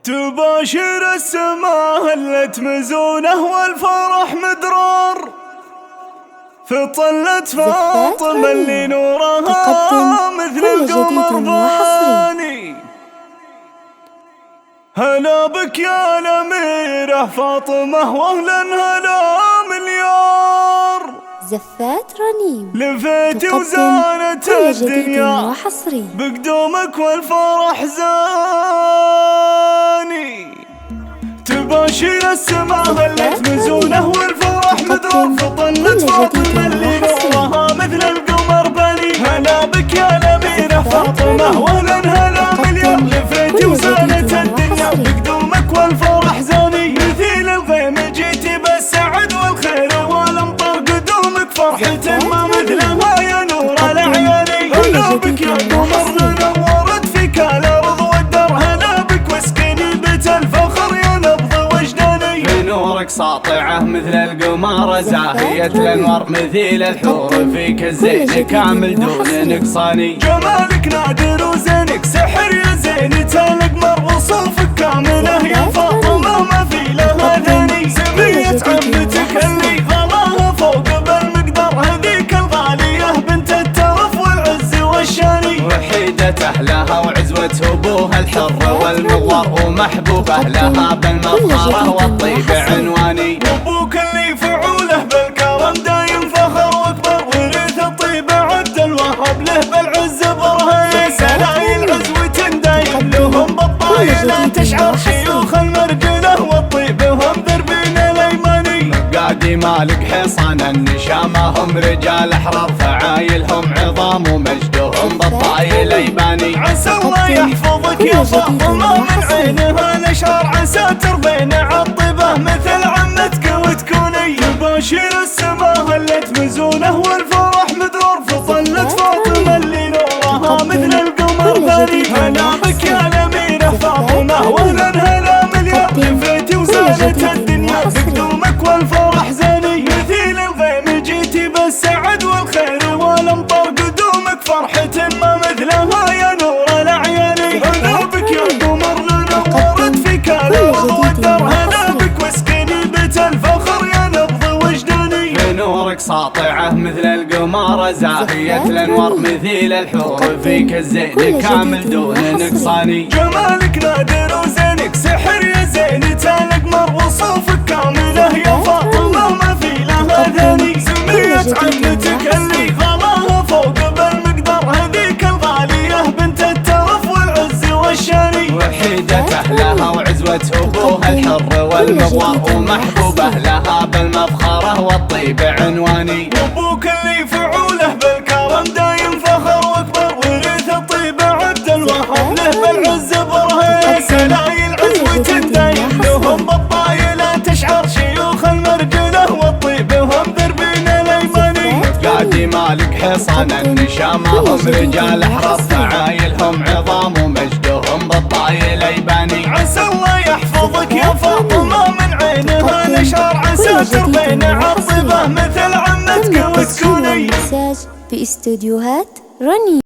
تباشر السما هلت مزونه والفرح مدرار، فطلت فاطمة اللي نورها مثل القمر باني. هلا بك يا الأميرة فاطمة واهلا هلا مليار. زفات رنيم لفيتي وزانت الدنيا بقدومك والفرح زاني. تباشر السما هلت مزونه والفرح مدرار، فطلت فاطمة اللي نورها مثل القمر بني. هلا بك يا الأميرة فاطمة واهلا هلا مليار. لفيتي وزانت الدنيا بقدومك والفرح زاني. مثيل الغيم جيتي بالسعد والخير والامطار، قدومك فرحة ما مثلها يا نور العياني. هلا بك يا قمر نورت فيك الارض والدار، هلا بك واسكني بيت الفخر يا نبض وجداني. بنورك ساطعة مثل القمر زاهية الانوار، مثيل الحور فيك الزين كامل دون نقصاني. جمالك نادر وزينك سحر يا زينة القمر، وصوفك كاملة يا فاطمة ما في لها ثاني. سمية عمتك اللي غلاها فوق بالمقدار، هذيك الغالية بنت الترف والعز والشاني. وحيدة أهلها وعزوة أبوها الحر والمغوار، ومحبوبة لها بالمفخرة والطيب عنواني. وأبوك اللي فعوله بالكرم دايم فخر واكبر، ورث الطيب عبد الوهاب له بالعز برهان. سلايل عزوة دايم لهم بالطايلة تشعر شيوخ المرجله، والطيب هم دربين الايماني. قادي مالك حصان النشامة هم رجال احرار، فعايلهم عظام ومجدهم بالطايل يباني. عسى الله يحفظك يا فاطمة من عينها الاشرار، عسى تربين عالطيبة مثل عمتك وتكوني. تباشر السما هلت مزونه والفرح مدرار، فطلت فاطمة اللي نورها مثل القمر باني. هلا بك يا الأميرة فاطمة واهلا هلا مليار. لفيتي وزانت الدنيا بقدومك والفرح زاني. مثيل الغيم جيتي بالسعد والخير والامطار، قدومك فرحة ما مثلها يا نور العياني. هلا بك يا قمر نورت فيك الارض والدار، هلا بك واسكني بيت الفخر يا نبض وجداني. بنورك ساطعة مثل القمر زاهية الانوار، مثيل الحور فيك الزين كامل دون نقصاني. جمالك نادر وزينك سحر يا زينة القمر، وصوفك كاملة يا فاطمة ما في لها ثاني. سمية عمتك اللي غلاها فوق بالمقدار، هذيك الغالية بنت الترف والعز والشاني. وحيدة أهلها وعزوة أبوها الحر والمغوار، ومحبوبة لها بالمفخرة والطيب عنواني. وأبوك اللي فعوله بالكرم دايم فخر واكبر، ورث الطيب عبد الوهاب له بالعز برهان. سلايل عزوة دايم لهم بالطايلة تشعر شيوخ المرجله، والطيب هم دربين الايماني. قادي مالك حصان النشامة هم رجال احرار، فعايلهم عظام ومجدهم بالطايل يباني. عسى الله يحفظك يا فاطمة من عينها الاشرار، عسى تربين عالطيبة مثل عمتك وتكوني. في استوديوهات رنيم.